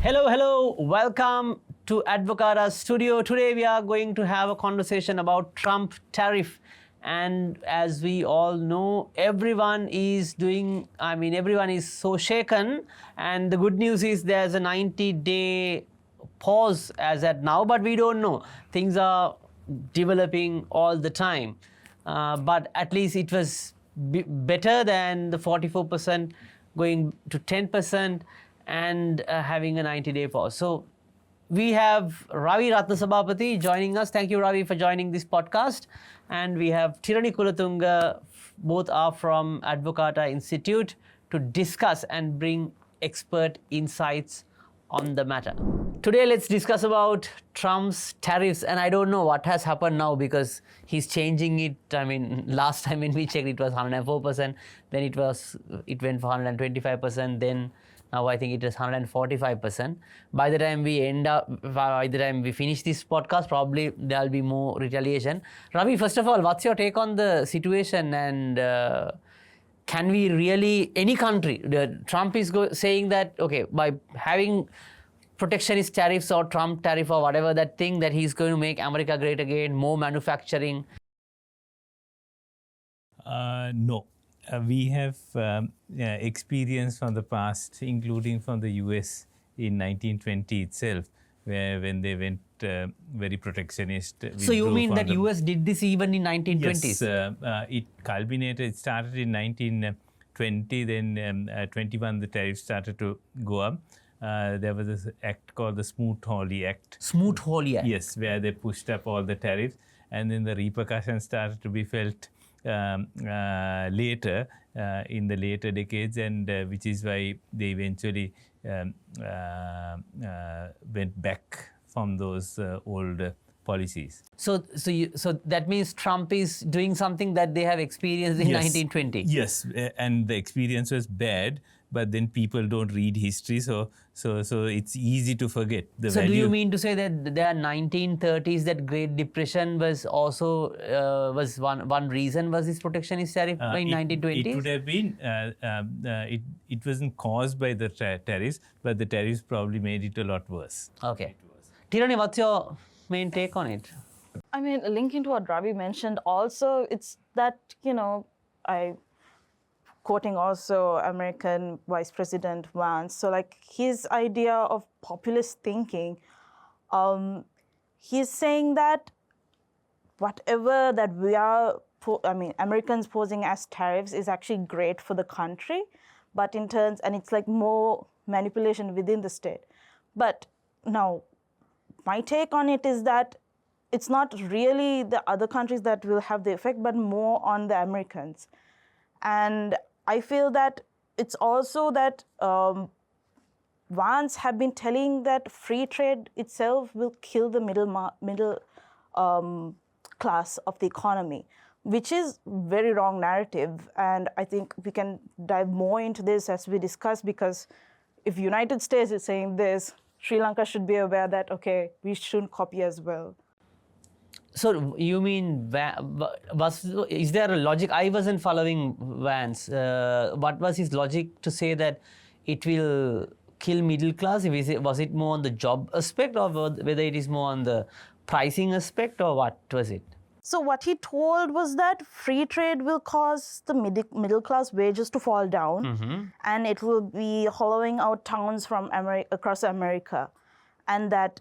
Hello, welcome to Advocata Studio. Today we are going to have a conversation about Trump tariff. And as we all know, everyone is so shaken. And the good news is there's a 90-day pause as at now, but we don't know. Things are developing all the time. But at least it was better than the 44% going to 10% and having a 90-day pause. So we have Ravi Ratnasabapathy joining us. Thank you, Ravi, for joining this podcast. And we have Tirani Kulathunge. Both are from Advocata Institute to discuss and bring expert insights on the matter. Today, let's discuss about Trump's tariffs. And I don't know what has happened now because he's changing it. I mean, last time when we checked, it was 104%. Then it went for 125%. Then now I think it is 145%. By the time we finish this podcast, probably there'll be more retaliation. Ravi, first of all, what's your take on the situation? And can we really, any country, Trump is saying that, okay, by having protectionist tariffs or Trump tariff or whatever that thing, that he's going to make America great again, more manufacturing? No. We have experience from the past, including from the US in 1920 itself, when they went very protectionist. So you mean that US did this even in 1920s? Yes, it culminated, it started in 1920, then 21 the tariffs started to go up. There was this act called the Smoot-Hawley Act. Smoot-Hawley Act? Yes, where they pushed up all the tariffs, and then the repercussions started to be felt later, in the later decades, and which is why they eventually went back from those old policies. So that means Trump is doing something that they have experienced in 1920. Yes, and the experience was bad, but then people don't read history, so it's easy to forget the value. So do you mean to say that the 1930s, that Great Depression was also was one reason was this protectionist tariff in 1920s? It would have been. It wasn't caused by the tariffs, but the tariffs probably made it a lot worse. Okay. Tirani, what's your main take on it? I mean, linking to what Ravi mentioned, also it's that, quoting also American Vice President Vance, so like his idea of populist thinking, he's saying that whatever that we are, Americans posing as tariffs is actually great for the country, but in turns, and it's like more manipulation within the state. But now, my take on it is that it's not really the other countries that will have the effect, but more on the Americans. And I feel that it's also that Vance have been telling that free trade itself will kill the middle class of the economy, which is very wrong narrative. And I think we can dive more into this as we discuss, because if United States is saying this, Sri Lanka should be aware that, okay, we shouldn't copy as well. So you mean, is there a logic? I wasn't following Vance. What was his logic to say that it will kill middle class? Was it more on the job aspect, or whether it is more on the pricing aspect, or what was it? So what he told was that free trade will cause the middle class wages to fall down, and it will be hollowing out towns from across America, and that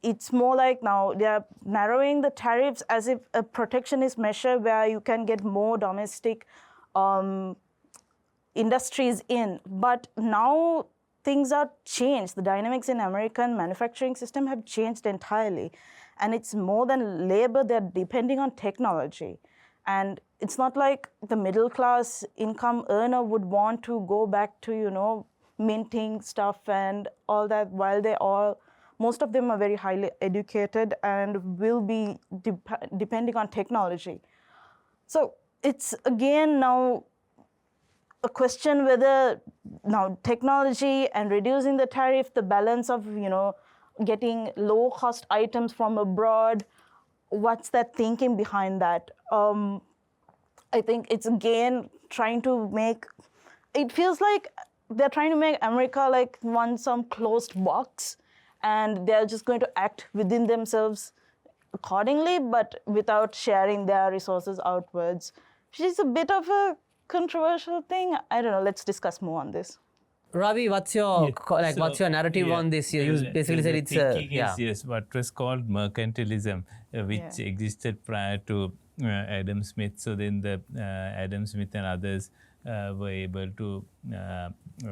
it's more like now they are narrowing the tariffs as if a protectionist measure where you can get more domestic industries in. But now things are changed. The dynamics in American manufacturing system have changed entirely. And it's more than labor, they're depending on technology. And it's not like the middle class income earner would want to go back to, minting stuff and all that, while most of them are very highly educated and will be depending on technology. So it's again now a question whether now technology and reducing the tariff, the balance of, getting low-cost items from abroad. What's that thinking behind that? I think it's again trying to make, it feels like they're trying to make America like some closed box, and they're just going to act within themselves accordingly, but without sharing their resources outwards, which is a bit of a controversial thing. I don't know, let's discuss more on this. Ravi, what's your what's your narrative on this? You basically said it's yes, what was called mercantilism, which existed prior to Adam Smith. So then the Adam Smith and others were able to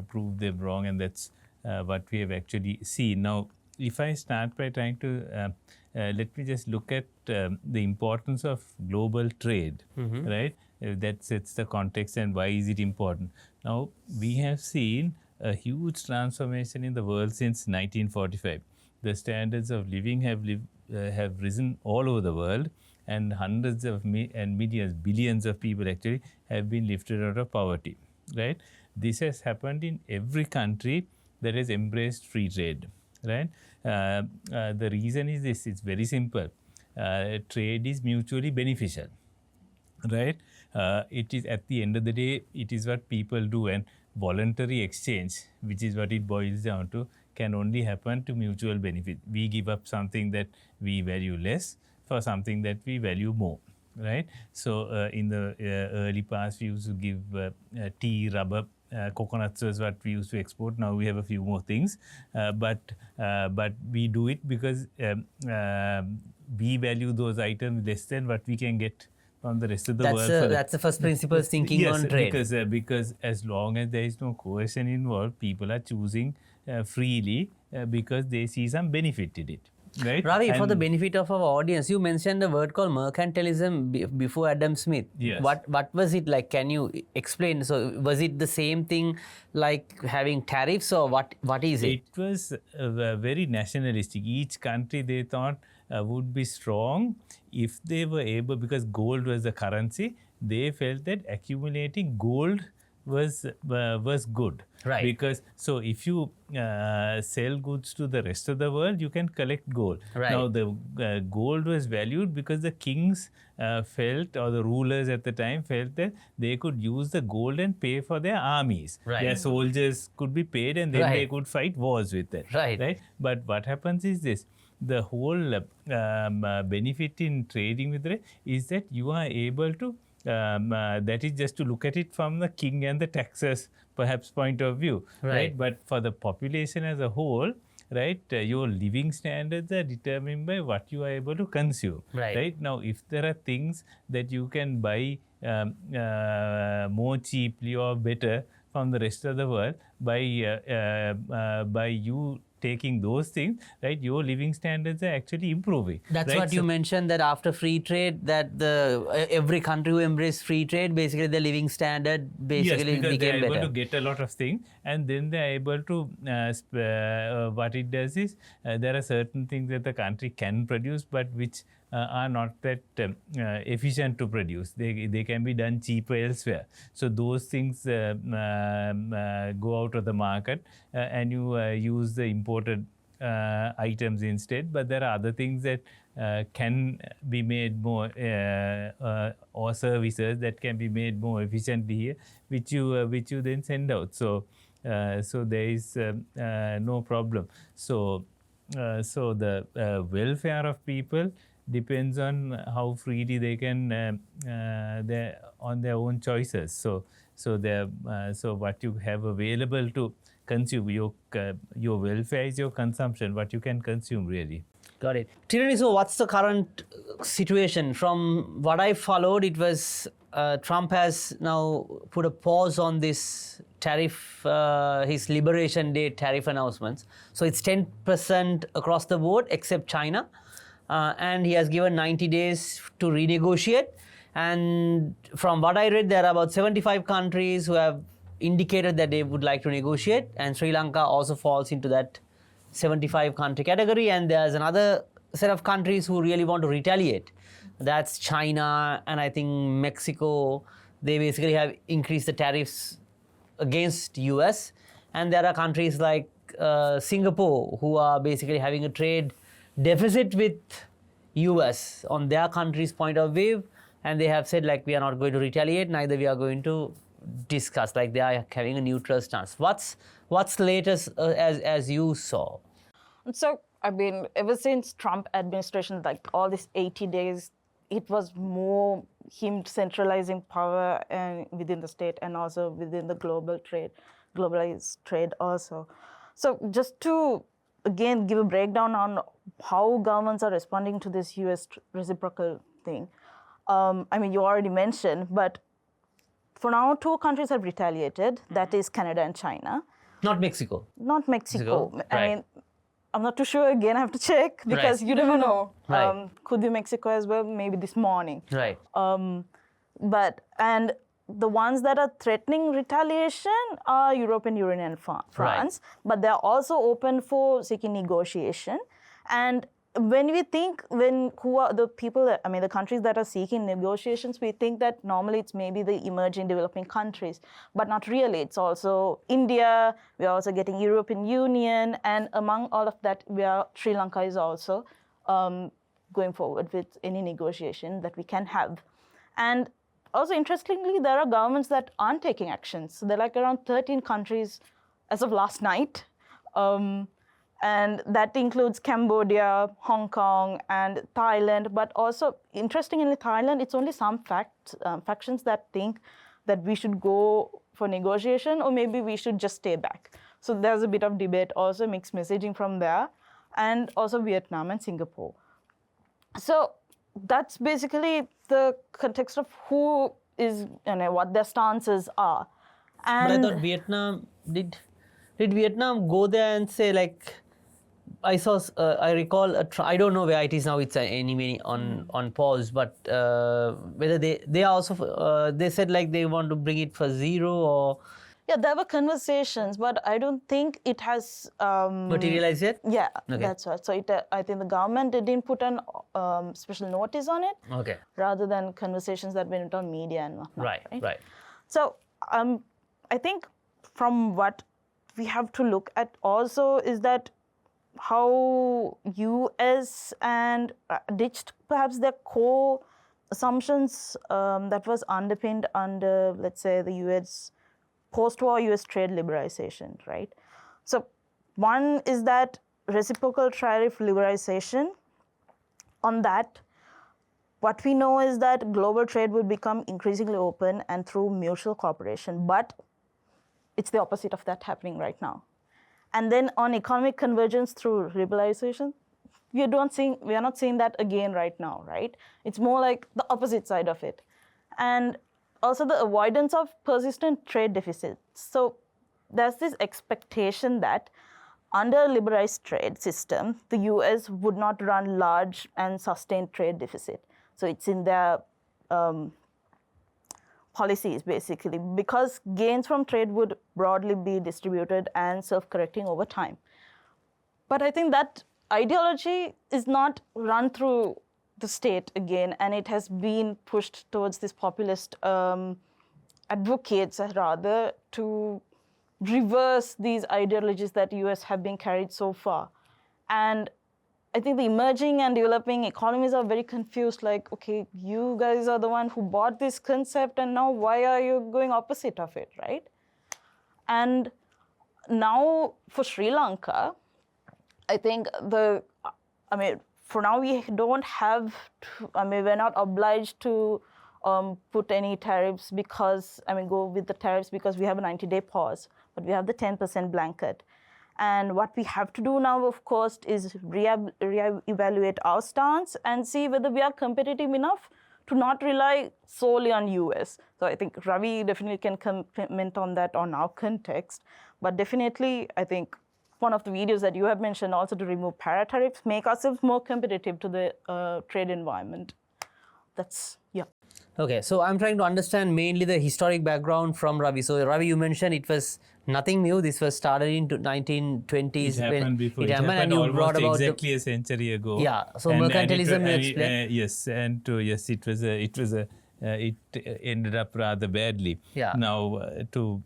prove them wrong, and that's what we have actually seen. Now, if I start by trying to let me just look at the importance of global trade, right? That sets the context and why is it important. Now, we have seen a huge transformation in the world since 1945. The standards of living have risen all over the world, and hundreds of and millions, billions of people actually have been lifted out of poverty, right? This has happened in every country that has embraced free trade, right? The reason is this, it's very simple. Trade is mutually beneficial, right? It is, at the end of the day, it is what people do, and voluntary exchange, which is what it boils down to, can only happen to mutual benefit. We give up something that we value less for something that we value more, right? So in the early past, we used to give tea, rubber, coconuts was what we used to export. Now we have a few more things, but we do it because we value those items less than what we can get from the rest of the world. That's the first principles thinking on trade. Because as long as there is no coercion involved, people are choosing freely because they see some benefit in it. Right? Ravi, for the benefit of our audience, you mentioned a word called mercantilism before Adam Smith. Yes. What was it like? Can you explain? So was it the same thing like having tariffs, or what is it? It was very nationalistic. Each country, they thought, would be strong if they were able, because gold was the currency, they felt that accumulating gold was good. Right. Because so if you sell goods to the rest of the world, you can collect gold. Right. Now the gold was valued because the kings felt, or the rulers at the time felt, that they could use the gold and pay for their armies. Right. Their soldiers could be paid, and then Right. they could fight wars with it. Right. But what happens is this. The whole benefit in trading with it is that you are able to, that is just to look at it from the king and the taxes perhaps point of view, right? But for the population as a whole, right, your living standards are determined by what you are able to consume, right? Now, if there are things that you can buy more cheaply or better from the rest of the world by you taking those things, right, your living standards are actually improving. That's right? What you mentioned, that after free trade, that every country who embraced free trade, basically the living standard basically became better. Yes, because they're able to get a lot of things, and then they're able to, what it does is, there are certain things that the country can produce, but which are not that efficient to produce. They can be done cheaper elsewhere. So those things go out of the market, and you use the imported items instead. But there are other things that can be made more, or services that can be made more efficiently here, which you then send out. So there is no problem. So the welfare of people depends on how freely they can on their own choices. So what you have available to consume, your welfare is your consumption, what you can consume really. Got it. Tirani, so what's the current situation? From what I followed, it was Trump has now put a pause on this tariff, his Liberation Day tariff announcements. So it's 10% across the board except China. And he has given 90 days to renegotiate. And from what I read, there are about 75 countries who have indicated that they would like to negotiate. And Sri Lanka also falls into that 75 country category. And there's another set of countries who really want to retaliate. That's China and I think Mexico. They basically have increased the tariffs against US. And there are countries like Singapore, who are basically having a trade deficit with US on their country's point of view, and they have said like we are not going to retaliate, neither we are going to discuss, like they are having a neutral stance. What's latest as you saw? So, I mean, ever since Trump administration, like all these 80 days, it was more him centralizing power within the state and also within the globalized trade also. So just to, again, give a breakdown on how governments are responding to this US reciprocal thing. I mean, you already mentioned, but for now, 2 countries have retaliated. That is Canada and China. Not Mexico. Not Mexico. Right. I mean, I'm not too sure. Again, I have to check because you never know. Right. Could be Mexico as well, maybe this morning. Right. And the ones that are threatening retaliation are Europe and Union and France, but they're also open for seeking negotiation. And when we think, who are the people, I mean, the countries that are seeking negotiations, we think that normally it's maybe the emerging developing countries, but not really. It's also India, we're also getting European Union, and among all of that, Sri Lanka is also going forward with any negotiation that we can have. And also, interestingly, there are governments that aren't taking actions. So there are like around 13 countries as of last night. And that includes Cambodia, Hong Kong, and Thailand. But also, interestingly, Thailand, it's only some factions that think that we should go for negotiation or maybe we should just stay back. So there's a bit of debate, also mixed messaging from there, and also Vietnam and Singapore. So that's basically the context of who is, what their stances are. And but I thought Vietnam, did Vietnam go there and say like, I recall, I don't know where it is now, it's anyway on pause, but whether they are also, they said like they want to bring it for 0 or... Yeah, there were conversations, but I don't think it has... materialized yet? Yeah, Okay. That's right. So I think the government didn't put an special notice on it, Okay. rather than conversations that went on media and whatnot. Right. So I think from what we have to look at also is that how US and ditched perhaps their core assumptions that was underpinned under, let's say, the US post-war US trade liberalization, right? So one is that reciprocal tariff liberalization. On that, what we know is that global trade will become increasingly open and through mutual cooperation, but it's the opposite of that happening right now. And then on economic convergence through liberalization, we are not seeing that again right now, right? It's more like the opposite side of it. And also the avoidance of persistent trade deficits. So there's this expectation that under a liberalized trade system, the US would not run large and sustained trade deficit. So it's in their policies, basically, because gains from trade would broadly be distributed and self-correcting over time. But I think that ideology is not run through the state again, and it has been pushed towards this populist advocates, rather, to reverse these ideologies that US have been carried so far. And I think the emerging and developing economies are very confused, like, okay, you guys are the one who bought this concept, and now why are you going opposite of it, right? And now for Sri Lanka, I think for now we don't have we're not obliged to put any tariffs because, go with the tariffs because we have a 90-day pause, but we have the 10% blanket. And what we have to do now, of course, is reevaluate our stance and see whether we are competitive enough to not rely solely on US. So I think Ravi definitely can comment on that on our context. But definitely, I think one of the videos that you have mentioned also to remove para-tariffs, make ourselves more competitive to the trade environment. Yeah. Okay, so I'm trying to understand mainly the historic background from Ravi. So Ravi, you mentioned it was nothing new. This was started in 1920s. It happened before. It happened and you brought about exactly a century ago. Yeah, so mercantilism, you explained. Yes, it was a it ended up rather badly. Yeah. Now, to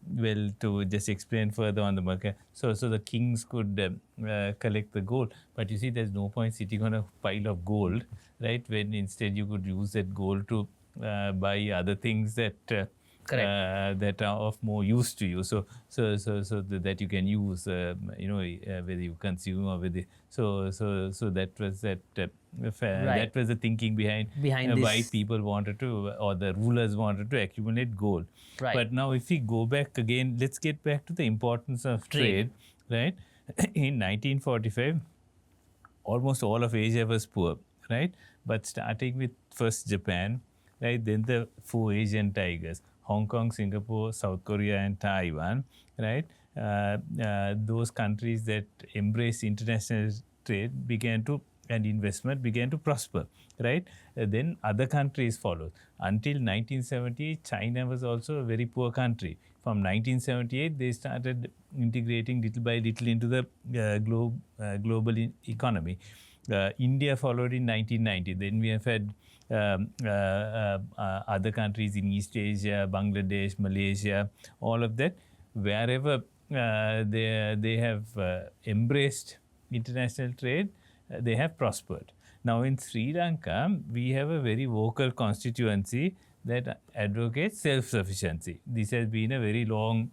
just explain further on the market, so the kings could collect the gold, but you see, there's no point sitting on a pile of gold, right? When instead you could use that gold to buy other things that that are of more use to you. So that you can use, whether you consume or whether. So that was that. That was the thinking behind why this. people wanted to, or the rulers wanted to accumulate gold. Right. But now, if we go back again, let's get back to the importance of trade, right? In 1945, almost all of Asia was poor, right? But starting with first Japan, right, then the 4 Asian tigers, Hong Kong, Singapore, South Korea, and Taiwan, right? Those countries that embrace international trade and investment began to prosper, right? Then other countries followed. Until 1978, China was also a very poor country. From 1978, they started integrating little by little into the global economy. India followed in 1990. Then we have had other countries in East Asia, Bangladesh, Malaysia, all of that. Wherever they have embraced international trade, they have prospered. Now, in Sri Lanka, we have a very vocal constituency that advocates self-sufficiency. This has been a very long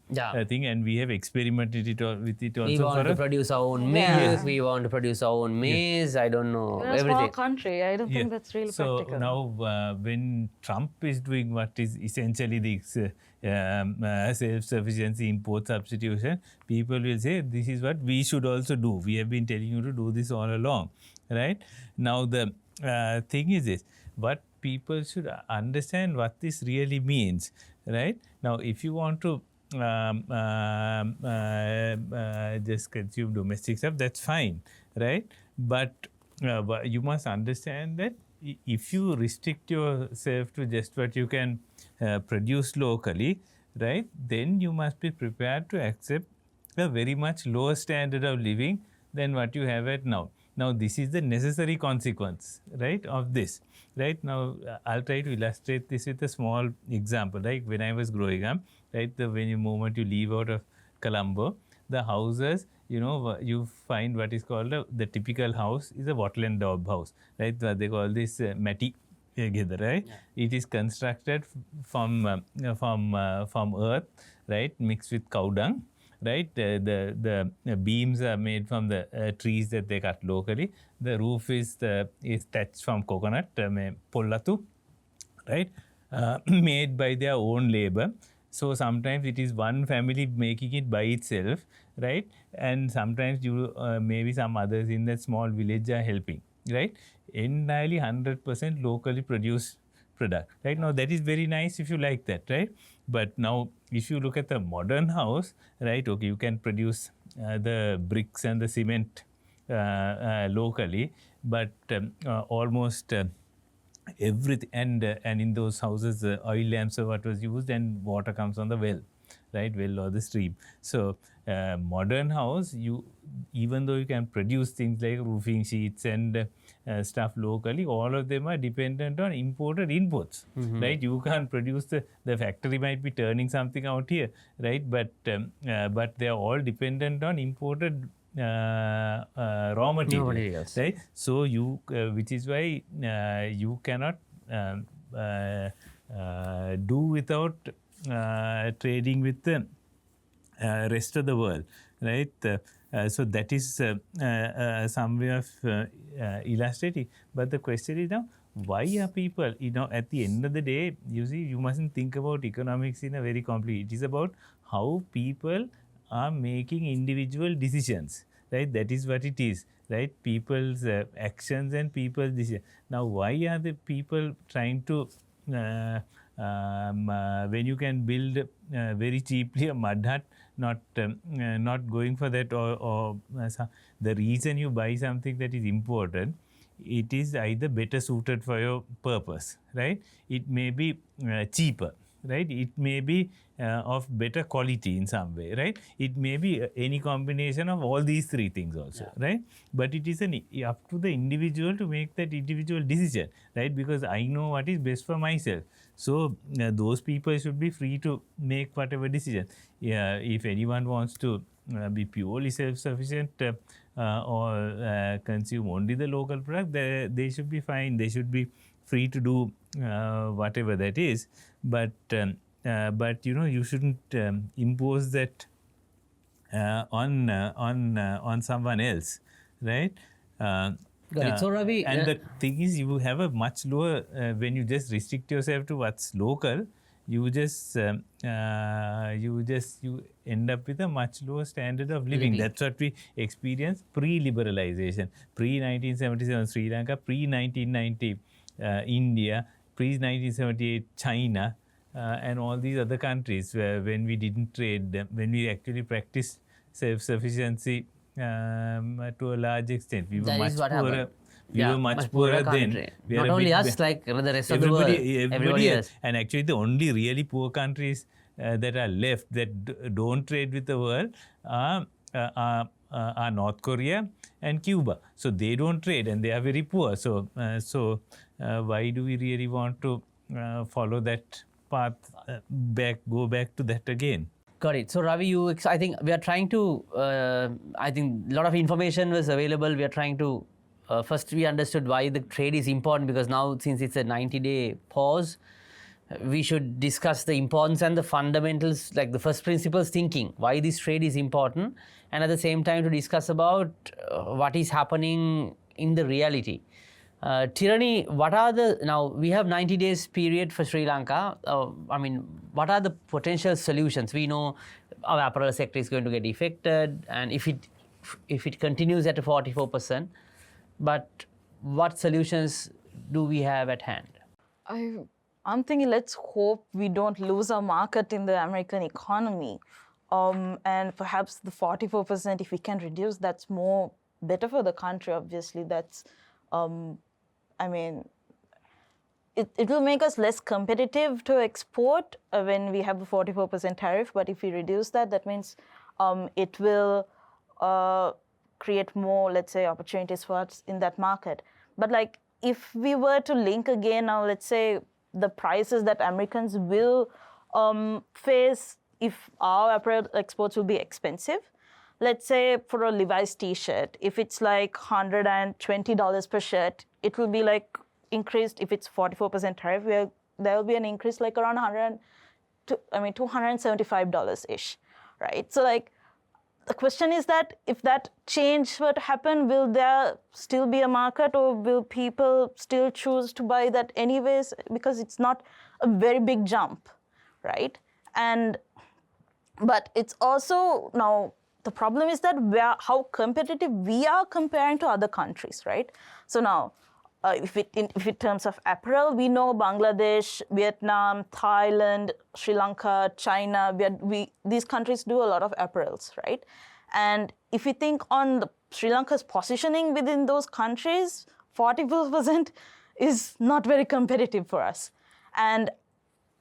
thing, and we have experimented with it also. We want to produce our own milk, we want to produce our own maize, I don't know, In a everything. small country, I don't think that's really practical. So now, when Trump is doing what is essentially the self-sufficiency import substitution, people will say, this is what we should also do. We have been telling you to do this all along, right? Now, the thing is this, what people should understand what this really means, right? Now, if you want to just consume domestic stuff, that's fine, right? But you must understand that if you restrict yourself to just what you can produce locally, right, then you must be prepared to accept a very much lower standard of living than what you have at now. Now, this is the necessary consequence, right, of this. Right now, I'll try to illustrate this with a small example. Like when I was growing up, right, the moment you leave out of Colombo, the houses, you find what is called the typical house is a wattle and daub house, right? They call this mati together, right? Yeah. It is constructed from earth, right, mixed with cow dung. Right, the beams are made from the trees that they cut locally. The roof is thatched from coconut, pollatu, right, made by their own labor. So sometimes it is one family making it by itself, right, and sometimes maybe some others in that small village are helping, right. Entirely 100% locally produced product, right. Now that is very nice if you like that, right. But now, if you look at the modern house, right, okay, you can produce the bricks and the cement locally, but almost everything, and in those houses, oil lamps are what was used, and water comes on the well, right, well or the stream. So, modern house, even though you can produce things like roofing sheets and stuff locally, all of them are dependent on imported inputs, right? You can't produce the factory might be turning something out here, right? But they are all dependent on imported raw materials, right? So which is why you cannot do without trading with the rest of the world, right? So that is some way of illustrating. But the question is now, why are people, at the end of the day, you see, you mustn't think about economics in a very complicated. It is about how people are making individual decisions, right? That is what it is, right? People's actions and people's decisions. Now, why are the people trying to, when you can build very cheaply a mud hut, not going for that, or the reason you buy something that is imported, it is either better suited for your purpose, right? It may be cheaper, right? It may be of better quality in some way, right? It may be any combination of all these three things also, right? But it is up to the individual to make that individual decision, right? Because I know what is best for myself. So those people should be free to make whatever decision. If anyone wants to be purely self-sufficient or consume only the local product, they should be fine. They should be free to do whatever that is. But you shouldn't impose that on someone else, right? Got it. So Ravi, and the thing is, you have a much lower when you just restrict yourself to what's local. You end up with a much lower standard of living. That's what we experienced pre-liberalization, pre-1977 Sri Lanka, pre-1990 India, pre-1978 China, and all these other countries where when we didn't trade, when we actually practiced self-sufficiency to a large extent. We were much poorer. We were much poorer then. Not only us, like the rest of the world. Everybody else. And actually the only really poor countries that are left that don't trade with the world are North Korea and Cuba. So they don't trade and they are very poor. So why do we really want to follow that path go back to that again? Got it. So Ravi, I think we are trying to, I think a lot of information was available. We are trying to, first we understood why the trade is important, because now since it's a 90-day pause, we should discuss the importance and the fundamentals, like the first principles thinking, why this trade is important, and at the same time to discuss about what is happening in the reality. Tirani, now we have 90 days period for Sri Lanka. What are the potential solutions? We know our apparel sector is going to get affected, and if it continues at a 44%, but what solutions do we have at hand? I'm thinking, let's hope we don't lose our market in the American economy. And perhaps the 44%, if we can reduce, that's more better for the country, obviously. That's, it will make us less competitive to export when we have a 44% tariff. But if we reduce that, that means it will create more, let's say, opportunities for us in that market. But like, if we were to link again now, let's say, the prices that Americans will face if our apparel exports will be expensive. Let's say for a Levi's t-shirt, if it's like $120 per shirt, it will be like increased. If it's 44% tariff, there will be an increase like around $275-ish, right? So like, the question is that if that change were to happen, will there still be a market, or will people still choose to buy that anyways? Because it's not a very big jump, right? But it's also, now the problem is that how competitive we are comparing to other countries, right? So now, if in terms of apparel, we know Bangladesh, Vietnam, Thailand, Sri Lanka, China, these countries do a lot of apparels, right? And if you think on Sri Lanka's positioning within those countries, 44% is not very competitive for us. And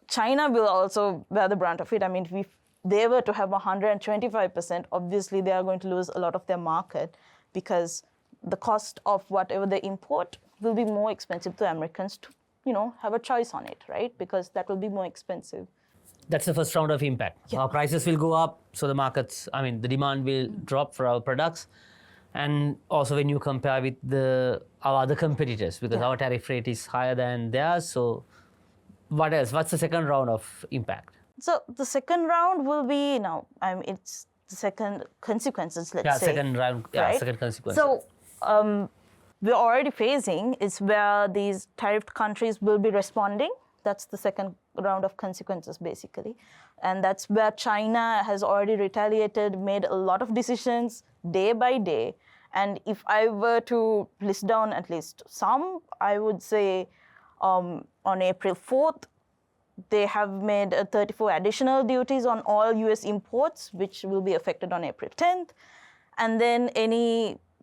China will also bear the brunt of it. I mean, if they were to have 125%, obviously they are going to lose a lot of their market, because the cost of whatever they import will be more expensive to Americans to, have a choice on it, right? Because that will be more expensive. That's the first round of impact. Yeah. Our prices will go up, so the the demand will drop for our products. And also when you compare with our other competitors, because our tariff rate is higher than theirs. So what else? What's the second round of impact? So the second round will be, it's the second consequences, let's say. Second round, right? Second consequences. So we're already facing is where these tariffed countries will be responding. That's the second round of consequences, basically. And that's where China has already retaliated, made a lot of decisions day by day. And if I were to list down at least some, I would say on April 4th, they have made 34 additional duties on all US imports, which will be affected on April 10th. And then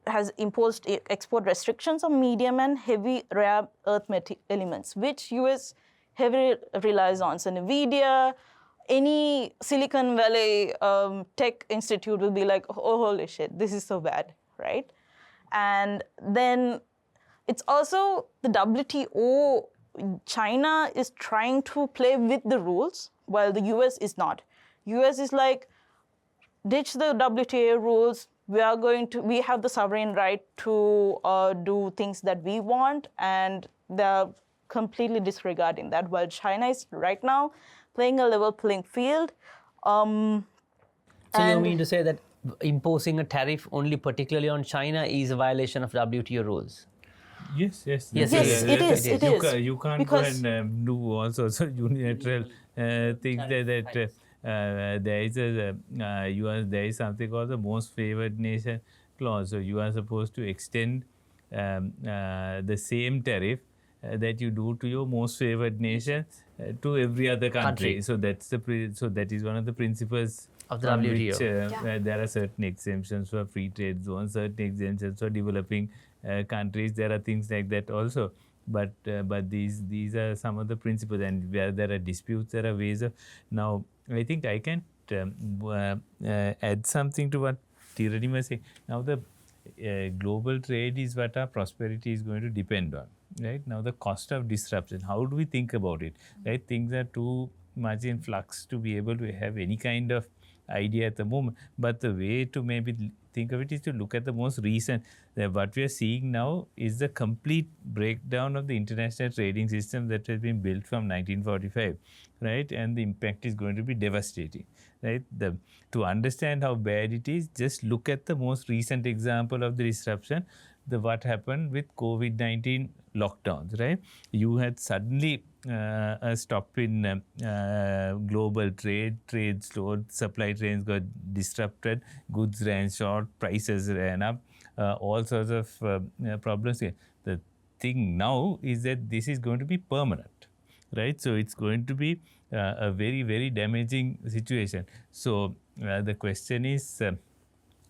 has imposed export restrictions on medium and heavy rare earth elements, which US heavy reliance on NVIDIA. Any Silicon Valley tech institute will be like, oh, holy shit, this is so bad, right? And then it's also the WTO. China is trying to play with the rules while the US is not. US is like, ditch the WTO rules. We have the sovereign right to do things that we want, and they're completely disregarding that. While China is right now playing a level playing field. So you mean to say that imposing a tariff only particularly on China is a violation of WTO rules? Yes, It is. You can't because go and do all sorts of unilateral things that there is something called the most favored nation clause. So you are supposed to extend the same tariff that you do to your most favored nation to every other country. So that is one of the principles of the from WTO. which there are certain exemptions for free trade zones, certain exemptions for developing countries. There are things like that also. But these are some of the principles, and where there are disputes, there are ways of. Now, I think I can add something to what Tirani was saying. Now, the global trade is what our prosperity is going to depend on. Right now, the cost of disruption. How do we think about it? Right, things are too much in flux to be able to have any kind of idea at the moment. But the way to maybe think of it is to look at the most recent. What we are seeing now is the complete breakdown of the international trading system that has been built from 1945, right? And the impact is going to be devastating, right? To understand how bad it is, just look at the most recent example of the disruption, what happened with COVID-19 lockdowns, right? You had suddenly a stop in global trade slowed, supply chains got disrupted, goods ran short, prices ran up, all sorts of problems. The thing now is that this is going to be permanent, right? So it's going to be a very, very damaging situation. So the question is,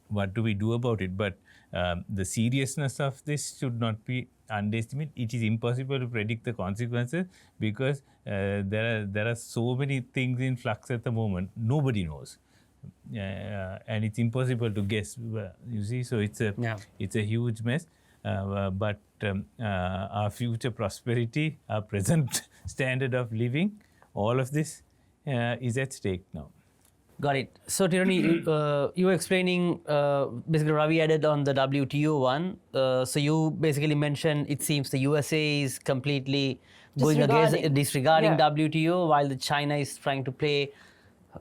what do we do about it? But the seriousness of this should not be underestimated. It is impossible to predict the consequences because there are so many things in flux at the moment. Nobody knows, and it's impossible to guess. You see, so it's a huge mess. But our future prosperity, our present standard of living, all of this is at stake now. Got it. So, Tirani, you were explaining, basically Ravi added on the WTO one. So you basically mentioned it seems the USA is completely disregarding WTO, while the China is trying to play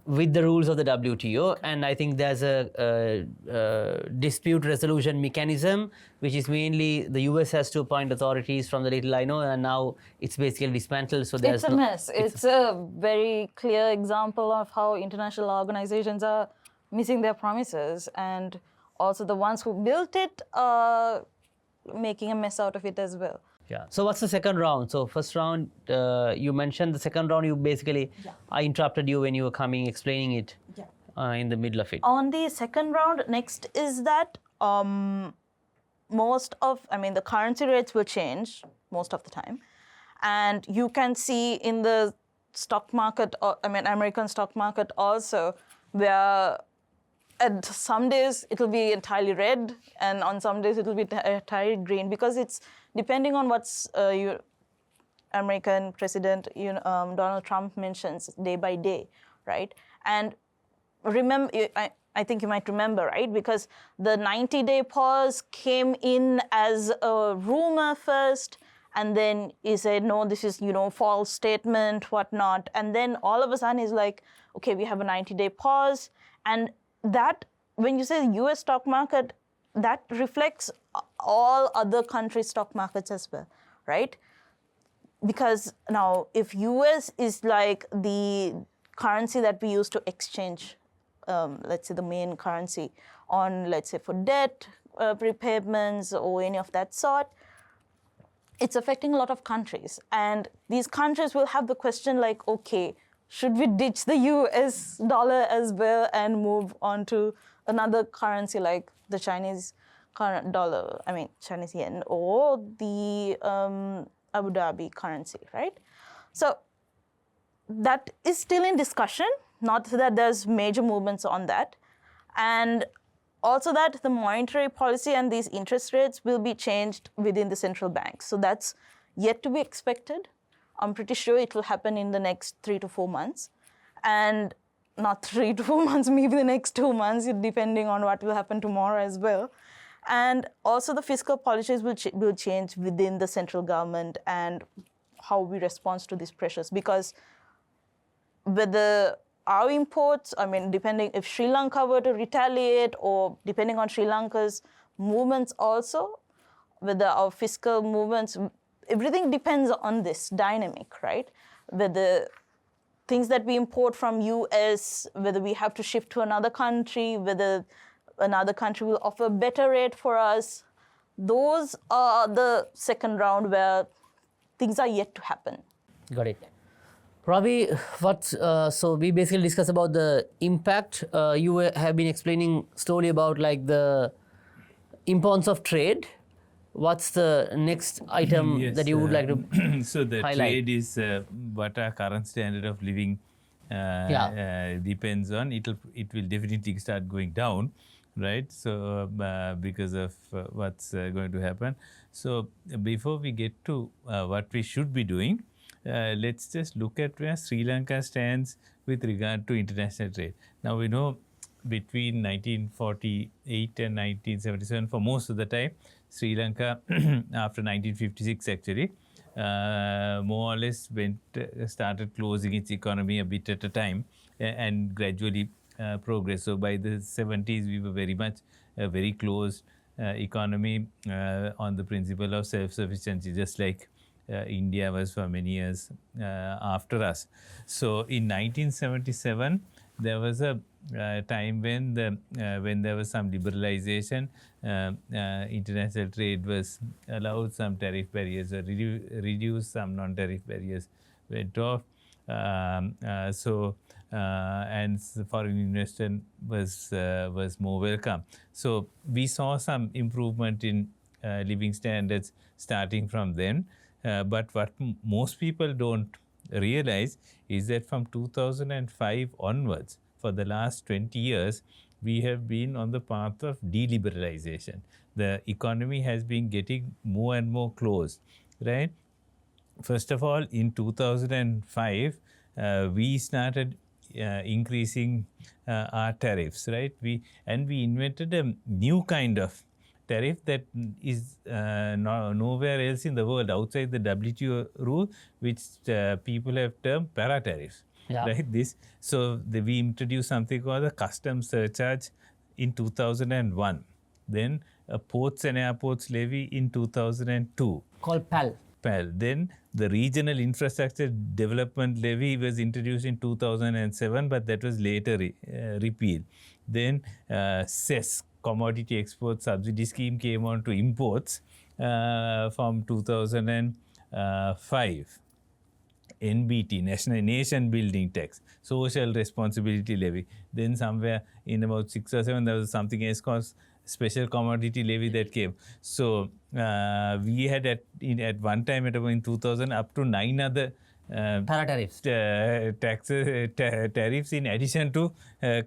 with the rules of the WTO. And I think there's a dispute resolution mechanism, which is mainly the US has to appoint authorities from the little I know, and now it's basically dismantled. So there's it's a mess. It's a very clear example of how international organizations are missing their promises, and also the ones who built it are making a mess out of it as well. Yeah. So what's the second round? So first round, you mentioned the second round. You basically, I interrupted you when you were coming, explaining it in the middle of it. On the second round, next is that the currency rates will change most of the time. And you can see in the stock market, American stock market also, where at some days it will be entirely red, and on some days it will be entirely green, because it's depending on what's American President Donald Trump mentions day by day, right? And remember, I think you might remember, right? Because the 90-day pause came in as a rumor first, and then he said, no, this is, false statement, whatnot. And then all of a sudden he's like, okay, we have a 90-day pause. And that, when you say US stock market, that reflects all other countries' stock markets as well, right? Because now, if US is like the currency that we use to exchange, let's say the main currency on, let's say for debt, prepayments, or any of that sort, it's affecting a lot of countries. And these countries will have the question like, okay, should we ditch the US dollar as well and move on to another currency like the Chinese current dollar, Chinese yen, or the Abu Dhabi currency, right? So that is still in discussion, not that there's major movements on that. And also that the monetary policy and these interest rates will be changed within the central bank. So that's yet to be expected. I'm pretty sure it will happen in the next 3 to 4 months. And not 3 to 4 months, maybe the next 2 months, depending on what will happen tomorrow as well. And also the fiscal policies will change within the central government and how we respond to these pressures. Because whether our imports, I mean, depending if Sri Lanka were to retaliate or depending on Sri Lanka's movements also, whether our fiscal movements, everything depends on this dynamic, right? Whether things that we import from US, whether we have to shift to another country, whether another country will offer a better rate for us, those are the second round where things are yet to happen. Got it. Ravi, so we basically discussed about the impact. You have been explaining slowly about like the importance of trade. What's the next item Yes, that you would like to so the highlight? trade is what our current standard of living depends on. It will definitely start going down, right? So because of what's going to happen. So before we get to what we should be doing, let's just look at where Sri Lanka stands with regard to international trade. Now we know between 1948 and 1977, for most of the time, Sri Lanka, after 1956 actually, more or less started closing its economy a bit at a time and gradually progressed. So by the 70s, we were very much a very closed economy on the principle of self-sufficiency, just like India was for many years after us. So in 1977, there was a time when there was some liberalization. International trade was allowed, some tariff barriers were reduced, some non-tariff barriers went off. And foreign investment was more welcome. So we saw some improvement in living standards starting from then. But what most people don't realize is that from 2005 onwards, for the last 20 years, we have been on the path of deliberalization. The economy has been getting more and more closed, right? First of all, in 2005, we started increasing our tariffs, right? We invented a new kind of tariff that is nowhere else in the world outside the WTO rule, which people have termed para-tariffs. Yeah. Right? We introduced something called the customs surcharge in 2001. Then a ports and airports levy in 2002. Called PAL. Then the regional infrastructure development levy was introduced in 2007, but that was later repealed. Then CES, commodity export subsidy scheme, came on to imports from 2005. NBT, Nation Building Tax, Social Responsibility Levy. Then somewhere in about 6 or 7, there was something else called Special Commodity Levy that came. So we had at one time in 2000 up to 9 other para-tariffs. Tariffs in addition to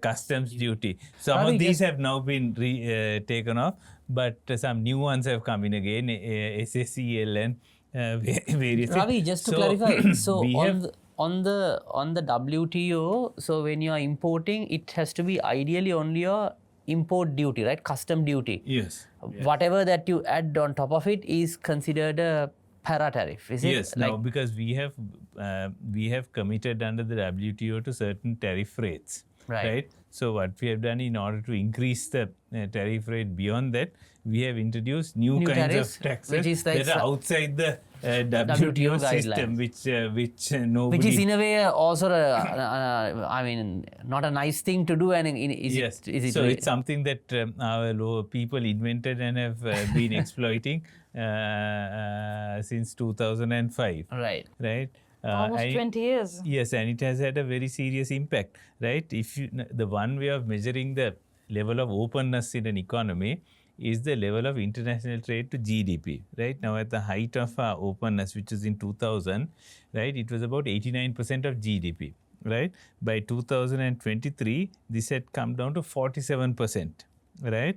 customs duty. Some Ravi, of these have now been taken off, but some new ones have come in again, SSEL and various. Ravi, just to clarify, so on the WTO, so when you are importing, it has to be ideally only your import duty, right? Custom duty. Yes. Whatever that you add on top of it is considered a para-tariff, is it? Yes, now because we have committed under the WTO to certain tariff rates, right? So what we have done in order to increase the tariff rate beyond that, we have introduced new kinds tariffs, of taxes that are outside the WTO system, which nobody. Which is in a way also, I mean, not a nice thing to do. And yes, so it's something that our people invented and have been exploiting since 2005. Right. Right. Almost 20 years. Yes, and it has had a very serious impact, right? The one way of measuring the level of openness in an economy is the level of international trade to GDP. Right now, at the height of our openness, which is in 2000, right, it was about 89% of GDP. Right, by 2023, this had come down to 47%. Right,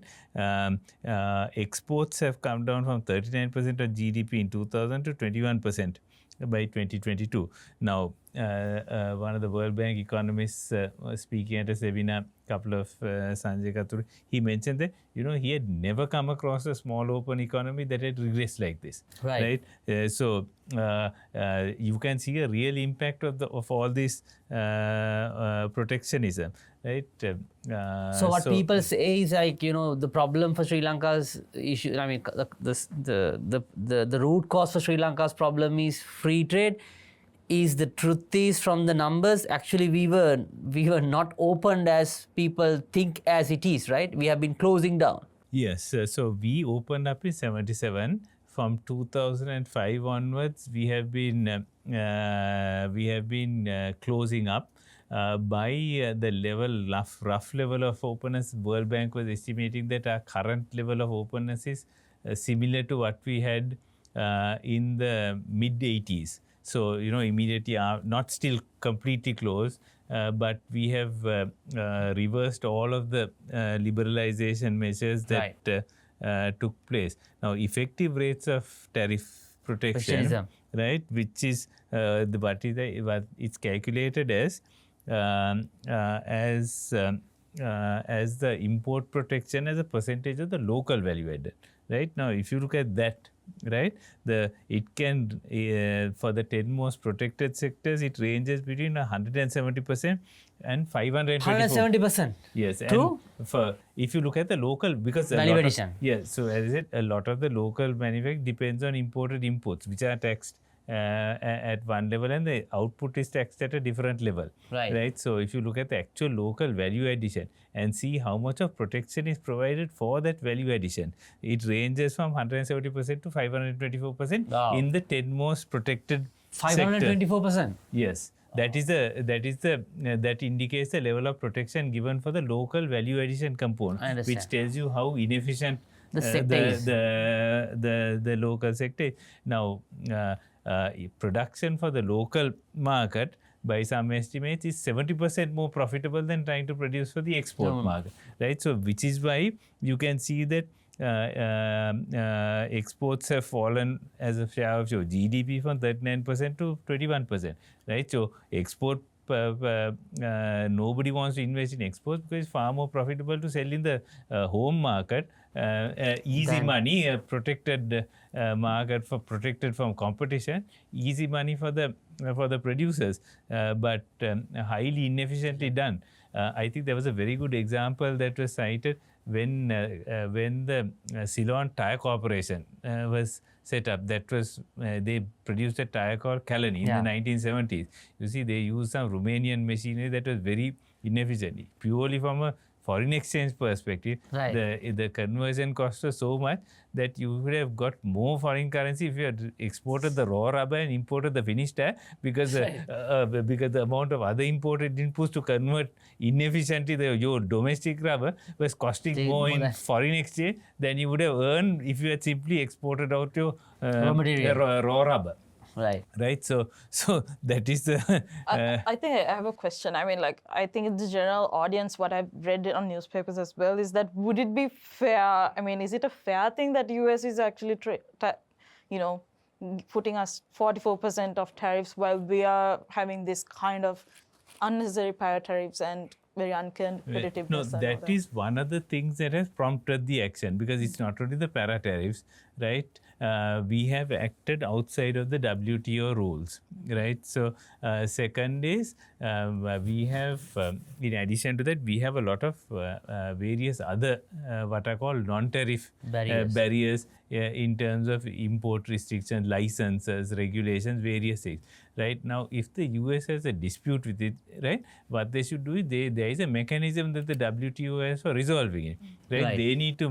exports have come down from 39% of GDP in 2000 to 21% by 2022. Now, one of the World Bank economists was speaking at a seminar, couple of Sanjay Kathur, he mentioned that he had never come across a small open economy that had regressed like this. Right. So you can see a real impact of all this protectionism. Right. So what people say is like, the problem for Sri Lanka's issue, I mean, the root cause for Sri Lanka's problem is free trade. Is the truth is, from the numbers, actually we were not opened as people think as it is, right? We have been closing down. Yes, so we opened up in 77. From 2005 onwards, we have been closing up. By the level, rough level of openness, World Bank was estimating that our current level of openness is similar to what we had in the mid 80s. So, immediately not still completely closed, but we have reversed all of the liberalization measures that took place. Now, effective rates of tariff protection, right, which is what it's calculated as the import protection as a percentage of the local value added. Right now, if you look at that, right, it can for the 10 most protected sectors, it ranges between 170% and 524%. 170%. Yes. True. And if you look at the local, because value addition. Yes. So as I said, a lot of the local manufacturing depends on imported imports, which are taxed at one level, and the output is taxed at a different level. Right. So if you look at the actual local value addition and see how much of protection is provided for that value addition, it ranges from 170% to 524% in the 10 most protected 524%. Yes. That indicates the level of protection given for the local value addition component, which tells you how inefficient the local sector is. Now, production for the local market, by some estimates, is 70% more profitable than trying to produce for the export market. Right. So, which is why you can see that exports have fallen as a share of your GDP from 39% to 21%. Right. So, export, nobody wants to invest in exports because it's far more profitable to sell in the home market. Easy money, protected market for protected from competition, easy money for the producers, but highly inefficiently done. I think there was a very good example that was cited when the Ceylon Tyre Corporation was set up. That was they produced a tyre called Kalani in the 1970s. You see, they used some Romanian machinery that was very inefficient, purely from a foreign exchange perspective. The conversion cost was so much that you would have got more foreign currency if you had exported the raw rubber and imported the finished tire, because the amount of other imported inputs to convert inefficiently your domestic rubber was costing more in foreign exchange than you would have earned if you had simply exported out your raw rubber. Right. So that is the. I think I have a question. I mean, like, I think in the general audience, what I've read on newspapers as well is that would it be fair? I mean, is it a fair thing that US is actually, putting us 44% of tariffs while we are having this kind of unnecessary para-tariffs and very uncompetitiveness? No, that is one of the things that has prompted the action, because it's not only the para-tariffs, right? We have acted outside of the WTO rules, right? So, second is we have, in addition to that, we have a lot of various other what are called non-tariff barriers in terms of import restrictions, licenses, regulations, various things. Right now, if the US has a dispute with it, right, what they should do is there is a mechanism that the WTO has for resolving it. Right? They need to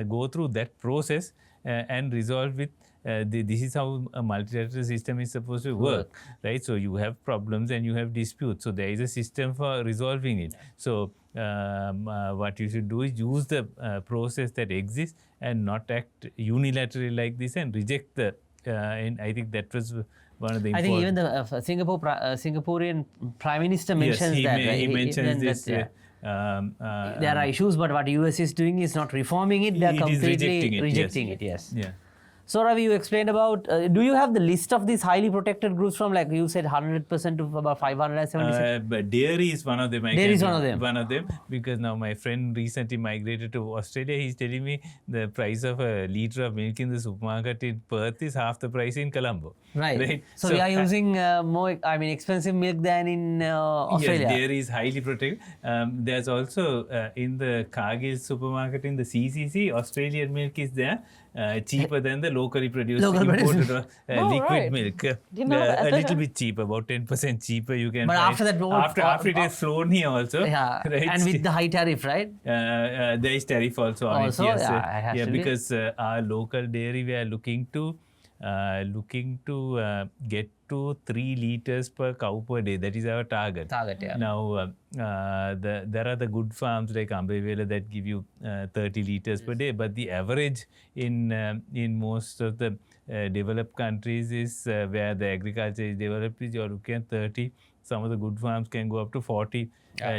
go through that process and resolve with this is how a multilateral system is supposed to work, right? So you have problems and you have disputes. So there is a system for resolving it. So what you should do is use the process that exists and not act unilaterally like this and reject the. And I think that was one of the important. I think even the Singaporean Prime Minister mentions he that. He mentions this. There are issues, but what US is doing is not reforming it. They are completely rejecting it. Yes. Yeah. So Ravi, you explained about. Do you have the list of these highly protected groups from, like you said, 100% to about 576? But dairy is one of them. Dairy is one of them. One of them, because now my friend recently migrated to Australia. He's telling me the price of a liter of milk in the supermarket in Perth is half the price in Colombo. Right. So we are using more, expensive milk than in Australia. Yes, dairy is highly protected. There's also in the Cargill supermarket in the CCC, Australian milk is there. Cheaper than the locally produced imported liquid milk. A little bit cheaper, about 10% cheaper you can but find. After that, after it is flown here also. Yeah, right? And with the high tariff, right? There is tariff also on it. Yes, yeah, because our local dairy, we are looking to get to 3 liters per cow per day. That is our target. Yeah. Now, there are the good farms like Ambevela that give you 30 liters per day, but the average in most of the developed countries is where the agriculture is developed is you're looking at 30. Some of the good farms can go up to 40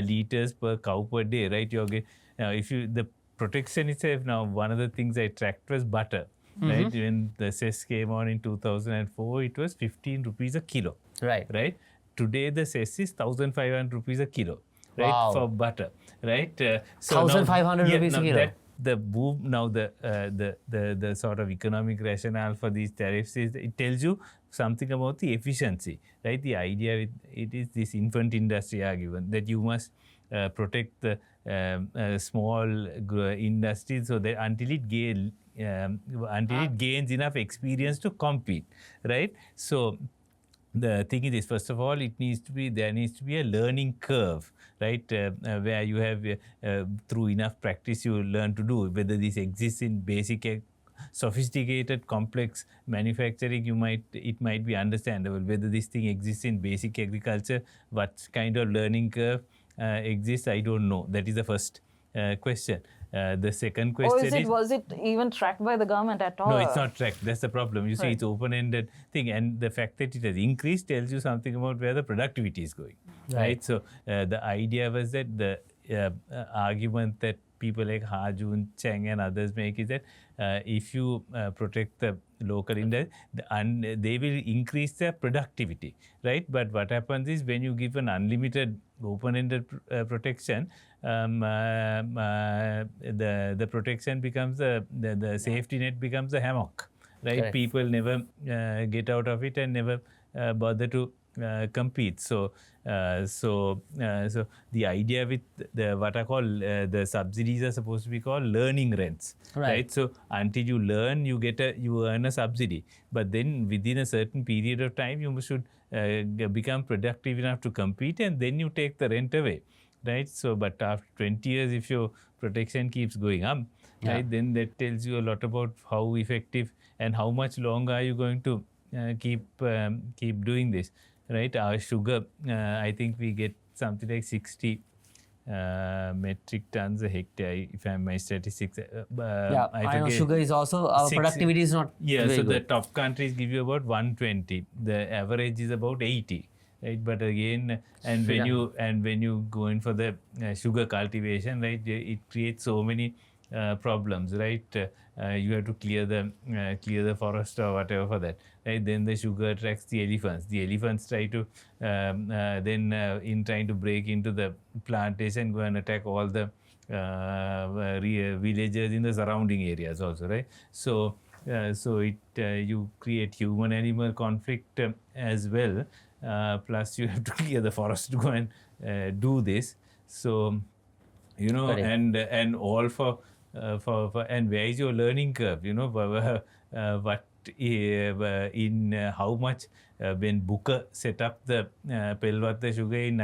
liters per cow per day, right? The protection itself, now one of the things I tracked was butter. Right, when the cess came on in 2004, it was 15 rupees a kilo. Right. Today the cess is 1,500 rupees a kilo. Right, for butter. Right. So 1,500 rupees a kilo. The boom now, the sort of economic rationale for these tariffs is it tells you something about the efficiency. Right. The idea with it is this infant industry argument that you must protect the small industries so that until it gains enough experience to compete, right? So the thing is this: first of all, there needs to be a learning curve, right? Where you have through enough practice you learn to do. Whether this exists in basic, sophisticated, complex manufacturing, it might be understandable. Whether this thing exists in basic agriculture, what kind of learning curve exists, I don't know. That is the first question. The second question was it even tracked by the government at all? No, it's not tracked. That's the problem. You see, it's open-ended thing, and the fact that it has increased tells you something about where the productivity is going, right? So the idea was that the argument that people like Ha-Joon Chang and others make is that if you protect the local industry, they will increase their productivity, right? But what happens is when you give an unlimited open-ended protection, the protection becomes the safety net becomes a hammock, right? Correct. People never get out of it and never bother to compete. So the idea with what I call the subsidies are supposed to be called learning rents, right? So until you learn, you earn a subsidy, but then within a certain period of time, you should become productive enough to compete, and then you take the rent away, right? So, but after 20 years, if your protection keeps going up, right, then that tells you a lot about how effective and how much longer are you going to keep doing this. Right, our sugar, I think we get something like 60 metric tons a hectare, if my statistics. I know sugar is also, our productivity is not very so good. the top countries give you about 120. The average is about 80. Right, but again, and when you go in for the sugar cultivation, right, it creates so many problems, right? You have to clear the forest or whatever for that, right? Then the sugar attracts the elephants. The elephants try to in trying to break into the plantation, go and attack all the villagers in the surrounding areas also, right? So you create human-animal conflict as well. Plus, you have to clear the forest to go and do this. So, and all for and where is your learning curve? What in how much when Booker set up the Pelwatta sugar in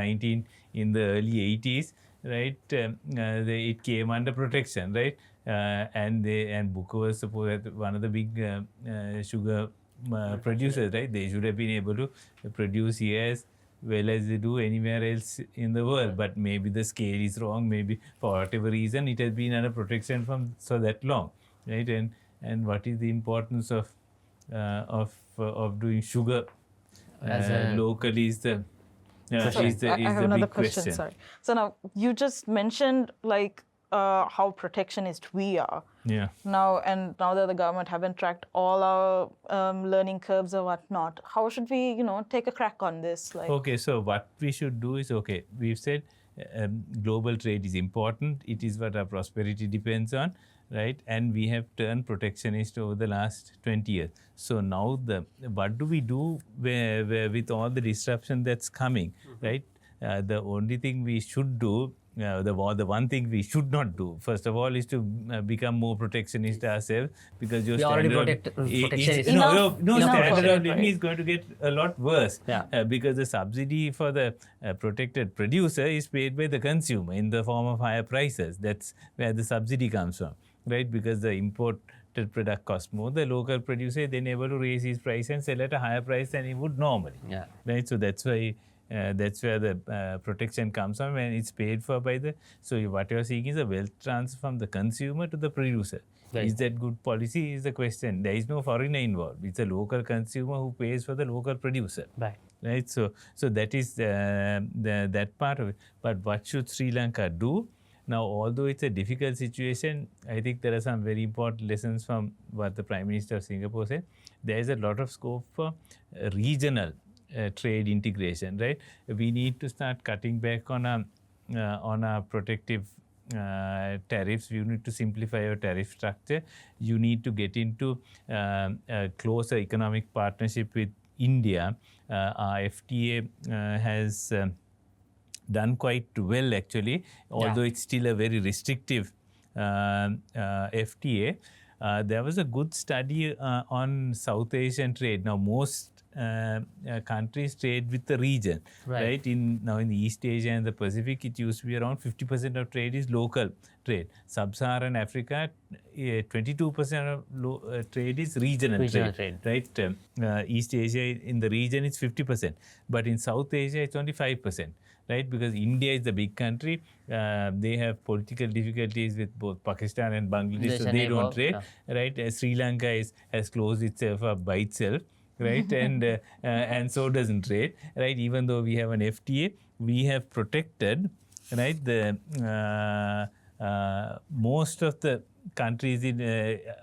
the early 80s, right? It came under protection, right? and Booker was supposed one of the big sugar producers, right? They should have been able to produce here as well as they do anywhere else in the world. But maybe the scale is wrong. Maybe for whatever reason it has been under protection so that long, right? And what is the importance of doing sugar locally is the I have another big question. Sorry. So now you just mentioned like how protectionist we are. Yeah. Now that the government haven't tracked all our learning curves or whatnot, how should we, take a crack on this? Like, Okay, so what we should do is, we've said global trade is important. It is what our prosperity depends on, right? And we have turned protectionist over the last 20 years. So now what do we do with all the disruption that's coming, right? The only thing we should do, the one thing we should not do, first of all, is to become more protectionist ourselves, because your protectionist. standard living is going to get a lot worse. Yeah. Because the subsidy for the protected producer is paid by the consumer in the form of higher prices. That's where the subsidy comes from, right? Because the imported product costs more, the local producer is then able to raise his price and sell at a higher price than he would normally. Yeah. Right. So that's why. That's where the protection comes from, and it's paid for by so what you're seeing is a wealth transfer from the consumer to the producer. Right. Is that good policy is the question. There is no foreigner involved. It's a local consumer who pays for the local producer. Right. So that is that part of it. But what should Sri Lanka do? Now, although it's a difficult situation, I think there are some very important lessons from what the Prime Minister of Singapore said. There is a lot of scope for regional trade integration, right? We need to start cutting back on our protective tariffs. You need to simplify your tariff structure. You need to get into a closer economic partnership with India. Our FTA has done quite well, actually, although it's still a very restrictive FTA. There was a good study on South Asian trade. Now, most countries trade with the region, right? Now in the East Asia and the Pacific, it used to be around 50% of trade is local trade. Sub-Saharan Africa, 22% of trade is regional trade, right? East Asia, in the region, it's 50%. But in South Asia, it's only 5%. Right, because India is the big country, they have political difficulties with both Pakistan and Bangladesh, so they don't trade. Right, Sri Lanka has closed itself up by itself, right, and so doesn't trade. Right, even though we have an FTA, we have protected, right, the most of the countries in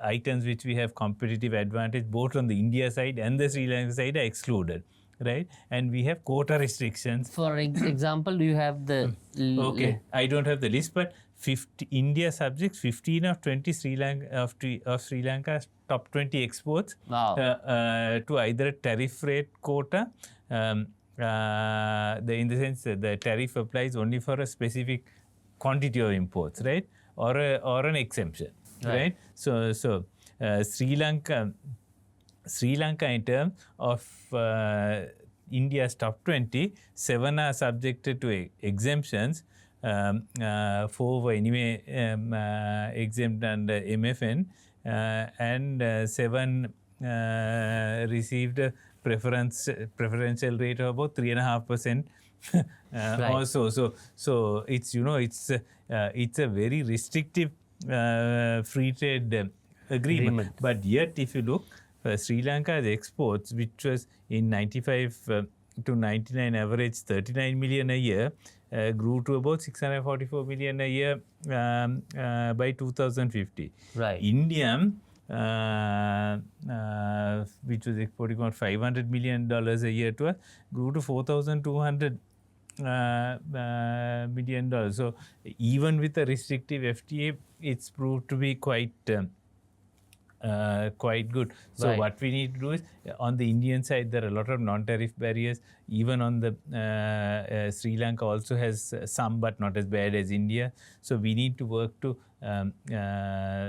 items which we have competitive advantage, both on the India side and the Sri Lanka side, are excluded. Right, and we have quota restrictions. For example, do you have the? Okay, I don't have the list, but India subjects 15 of 20 Sri Lanka's top 20 exports to either a tariff rate quota. In the sense that the tariff applies only for a specific quantity of imports, right, or an exemption, right? So Sri Lanka, in terms of India's top 20, 7 are subjected to exemptions. 4 were anyway exempt under MFN, and 7 received a preferential rate of about 3.5%. Also, so it's it's a very restrictive free trade agreement. But yet, if you look, Sri Lanka's exports, which was in 95 to 99 average 39 million a year, grew to about 644 million a year by 2050. Right. India, which was exporting about $500 million a year to us, grew to $4,200 million. So even with a restrictive FTA, it's proved to be quite good. So what we need to do is, on the Indian side, there are a lot of non-tariff barriers. Even on the Sri Lanka also has some, but not as bad as India. So we need to work to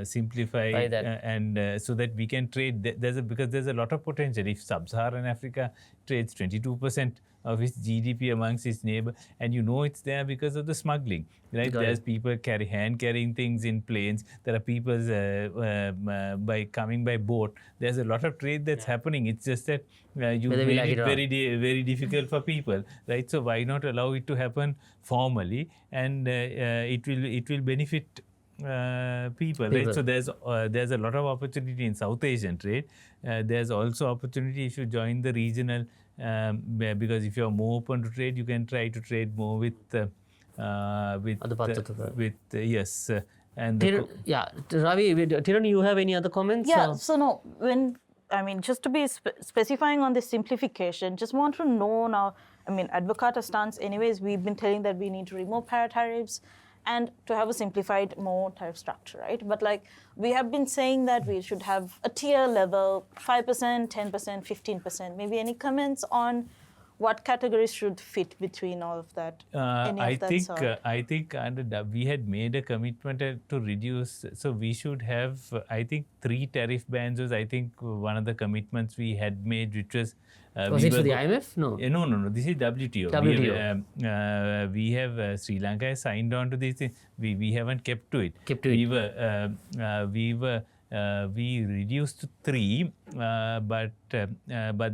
simplify By that. and so that we can trade. Because there's a lot of potential. If sub-Saharan Africa trades 22% of its GDP amongst its neighbor, and it's there because of the smuggling, right? There's people hand-carrying things in planes. There are people by coming by boat. There's a lot of trade that's happening. It's just that you Whether we made like it it or very very difficult for people, right? So why not allow it to happen formally, and it will benefit people, right? So there's a lot of opportunity in South Asian trade. There's also opportunity if you join the regional, because if you're more open to trade, you can try to trade more with Other parts of the world. yes, and Ravi, Tirani, you have any other comments? Yeah, so no, just to be specifying on this simplification, just want to know now, Advocata stance anyways, we've been telling that we need to remove para-tariffs and to have a simplified, more tariff structure, right? But we have been saying that we should have a tier level, 5%, 10%, 15%. Maybe any comments on what categories should fit between all of that? I think we had made a commitment to reduce. So we should have, I think, 3 tariff bands was, I think, one of the commitments we had made, which was. Was it for the IMF? No. No. This is WTO. WTO. We have Sri Lanka has signed on to this thing. We haven't kept to it. We reduced to 3, but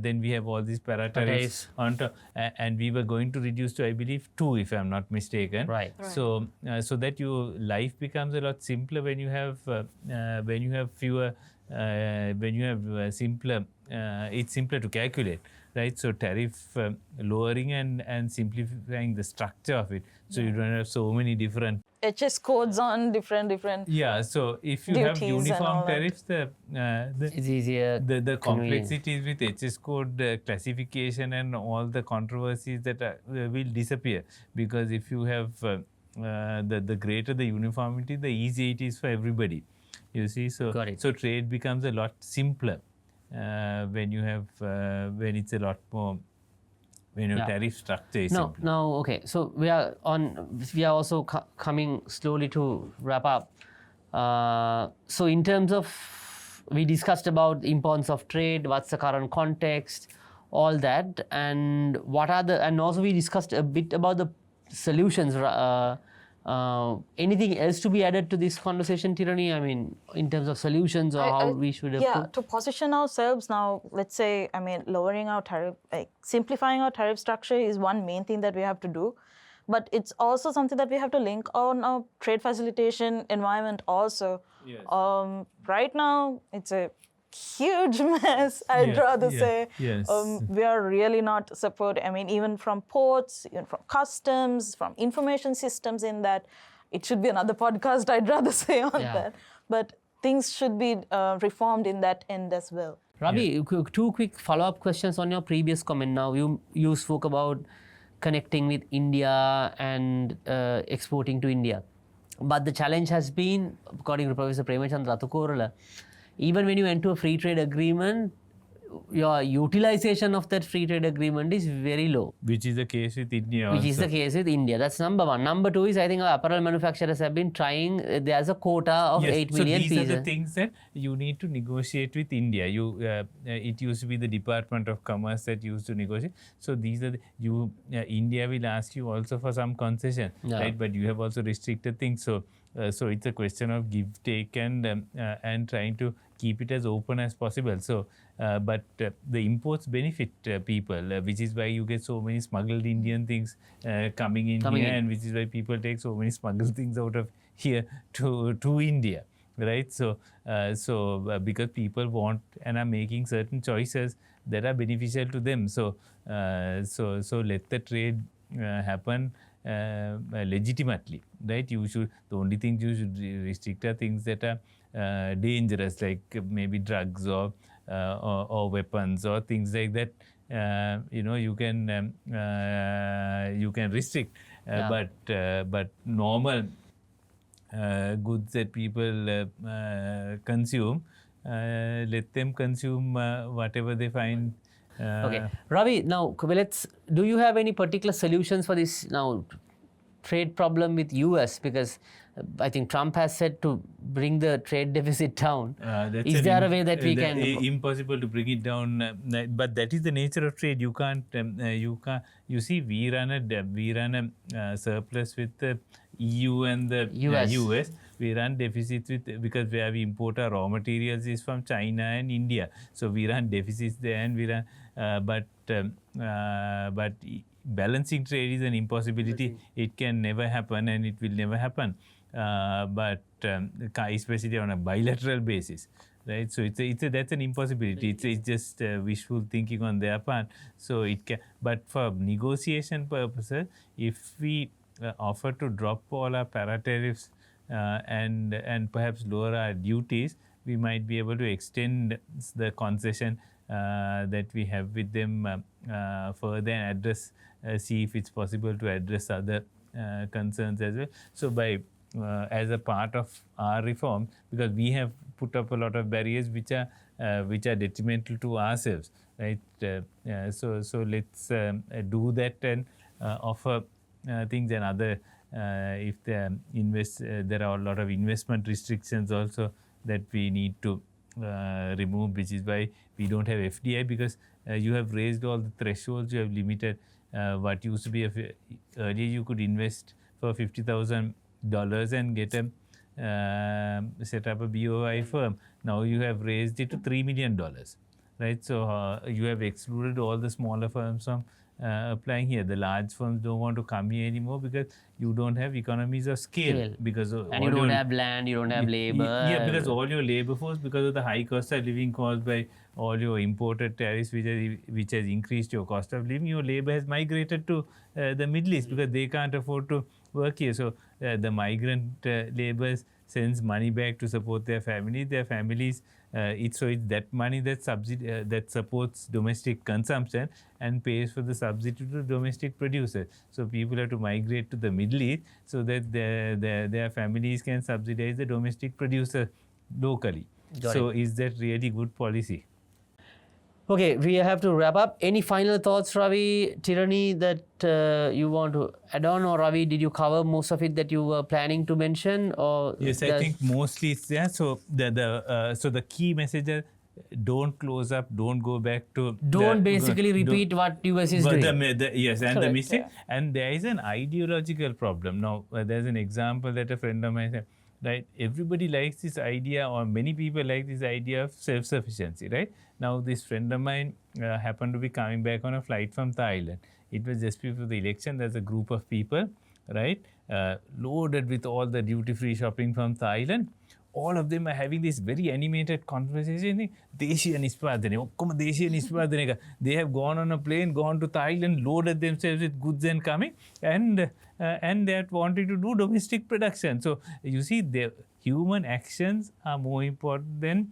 then we have all these para-tariffs on top, and we were going to reduce to, I believe, 2, if I'm not mistaken. Right. So that your life becomes a lot simpler when you have fewer, when you have simpler. It's simpler to calculate, right? So tariff lowering and simplifying the structure of it, so you don't have so many different HS codes on different. Yeah, so if you have uniform tariffs, it's easier. The complexities with HS code classification and all the controversies that will disappear, because if you have the greater the uniformity, the easier it is for everybody. You see, so trade becomes a lot simpler when you have when it's a lot more. When your tariff structure is simple. Now, okay. So we are also coming slowly to wrap up. So in terms of, we discussed about the importance of trade, what's the current context, all that, and and also we discussed a bit about the solutions. Anything else to be added to this conversation, Tirani? In terms of solutions or how we should approach? Yeah, to position ourselves now, let's say, lowering our tariff, simplifying our tariff structure is one main thing that we have to do. But it's also something that we have to link on our trade facilitation environment also. Yes. Right now, it's a huge mess, I'd rather say. Yes. We are really not supported. Even from ports, even from customs, from information systems in that. It should be another podcast, I'd rather say on that. But things should be reformed in that end as well. Ravi, 2 quick follow-up questions on your previous comment. Now, you spoke about connecting with India and exporting to India. But the challenge has been, according to Professor Premachandra Rathukorala, even when you enter a free trade agreement, your utilization of that free trade agreement is very low. Which is the case with India Which is the case with India. That's number one. Number 2 is, I think our apparel manufacturers have been trying, there's a quota of 8 million pieces. So these are the things that you need to negotiate with India. It used to be the Department of Commerce that used to negotiate. So these are India will ask you also for some concession, right? But you have also restricted things. So it's a question of give, take, and trying to keep it as open as possible. So, but the imports benefit people, which is why you get so many smuggled Indian things coming in, and which is why people take so many smuggled things out of here to India, right? So, because people want and are making certain choices that are beneficial to them. So let the trade happen legitimately, right? The only things you should restrict are things that are dangerous, like maybe drugs or weapons or things like that. You can restrict, but normal goods that people consume, let them consume whatever they find. Okay, Ravi. Now, do you have any particular solutions for this now trade problem with US? Because I think Trump has said to bring the trade deficit down. That's Is there a way that we can? Impossible to bring it down, but that is the nature of trade. You can't. You see, we run a surplus with the EU and the US. We run deficits with, because where we import our raw materials is from China and India. So we run deficits there, and we run. But balancing trade is an impossibility. It can never happen, and it will never happen. But especially on a bilateral basis, right? So that's an impossibility. It's just wishful thinking on their part. So it can, but for negotiation purposes, if we offer to drop all our para-tariffs and perhaps lower our duties, we might be able to extend the concession that we have with them further and address, see if it's possible to address other concerns as well. So by as a part of our reform, because we have put up a lot of barriers which are detrimental to ourselves, right? So let's do that and offer things, and other if there are a lot of investment restrictions also that we need to remove, which is why we don't have FDI, because you have raised all the thresholds, you have limited what used to be earlier you could invest for $50,000 and get a set up a BOI firm. Now you have raised it to $3 million, right? So you have excluded all the smaller firms from applying here. The large firms don't want to come here anymore because you don't have economies of scale. Because and you don't have land, you don't have labor. Yeah, because all your labor force, because of the high cost of living caused by all your imported tariffs, which has increased your cost of living, your labor has migrated to the Middle East because they can't afford to work here. So the migrant laborers sends money back to support their families. Their families, it's that money that that supports domestic consumption and pays for the subsidy to domestic producers. So people have to migrate to the Middle East so that their families can subsidize the domestic producer locally. Is that really good policy? Okay, we have to wrap up. Any final thoughts, Ravi, Tirani, that you want to add on? Or Ravi, did you cover most of it that you were planning to mention? Or yes, I think mostly it's there. So the key message is, don't close up, don't go back to... Don't basically repeat what US is doing. Yes, and the mistake. Yeah. And there is an ideological problem. Now, there's an example that a friend of mine said, right? Everybody likes this idea, or many people like this idea of self-sufficiency, right? Now, this friend of mine happened to be coming back on a flight from Thailand. It was just before the election. There's a group of people, right, loaded with all the duty-free shopping from Thailand. All of them are having this very animated conversation. They have gone on a plane, gone to Thailand, loaded themselves with goods and coming, and they're wanting to do domestic production. So you see, the human actions are more important than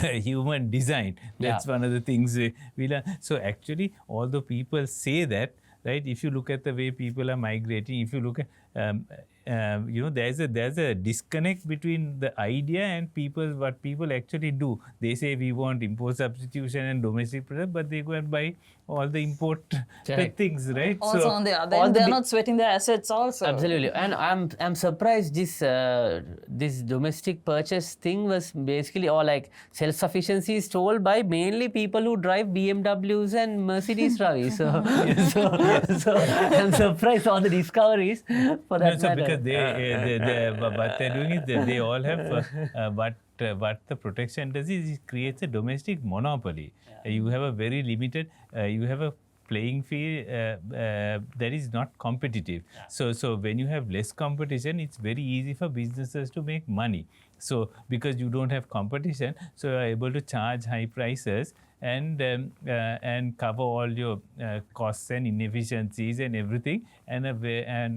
human design. That's one of the things we learn. So actually, although people say that, right? If you look at the way people are migrating, if you look at there's a disconnect between the idea and what people actually do. They say we want import substitution and domestic product, but they go and buy all the import things, right? Also, so on the other end, they're not sweating their assets also. Absolutely. And I'm surprised this domestic purchase thing was basically all like self-sufficiency is told by mainly people who drive BMWs and Mercedes, Ravi. So I'm surprised all the discoveries for that matter. Because what they're doing is they all have what the protection does is it creates a domestic monopoly. You have a very limited, you have a playing field that is not competitive. So when you have less competition, it's very easy for businesses to make money. So because you don't have competition, so you are able to charge high prices and cover all your costs and inefficiencies and everything, and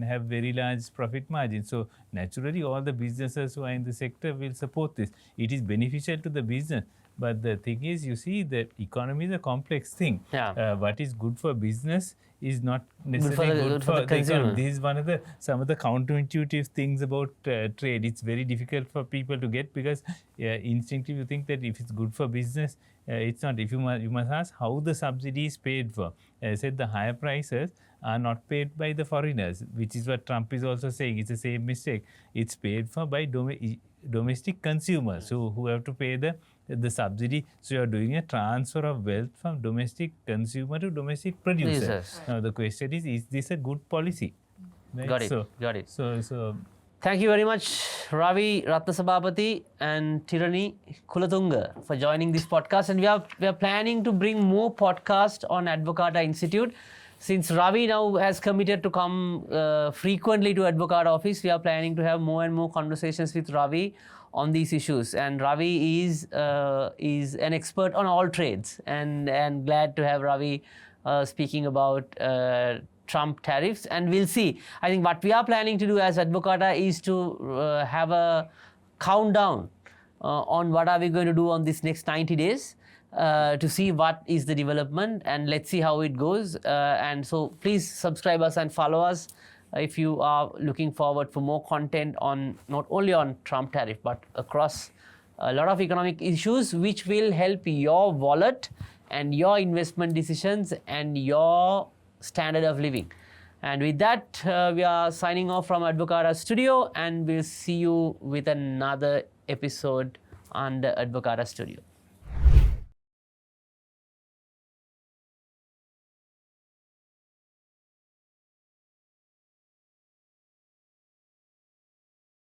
have very large profit margins. So naturally, all the businesses who are in the sector will support this. It is beneficial to the business. But the thing is, you see, that economy is a complex thing. What is good for business is not necessarily good for the consumer. This is one of some of the counterintuitive things about trade. It's very difficult for people to get because instinctively you think that if it's good for business, it's not. If you must ask how the subsidy is paid for. As I said, the higher prices are not paid by the foreigners, which is what Trump is also saying. It's the same mistake. It's paid for by domestic consumers who have to pay the subsidy. So you're doing a transfer of wealth from domestic consumer to domestic producer. Yes. Now the question is this a good policy? Right? Got it. Got it. So Thank you very much, Ravi Ratnasabapathy and Tirani Kulathunge, for joining this podcast. And we are planning to bring more podcasts on Advocata Institute. Since Ravi now has committed to come frequently to Advocata office, we are planning to have more and more conversations with Ravi on these issues. And Ravi is an expert on all trades, and glad to have Ravi speaking about Trump tariffs. And we'll see. I think what we are planning to do as Advocata is to have a countdown on what are we going to do on this next 90 days to see what is the development, and let's see how it goes. And so please subscribe us and follow us if you are looking forward for more content on not only on Trump tariff but across a lot of economic issues which will help your wallet and your investment decisions and your standard of living. And with that, we are signing off from Advocata Studio, and we'll see you with another episode on the Advocata Studio.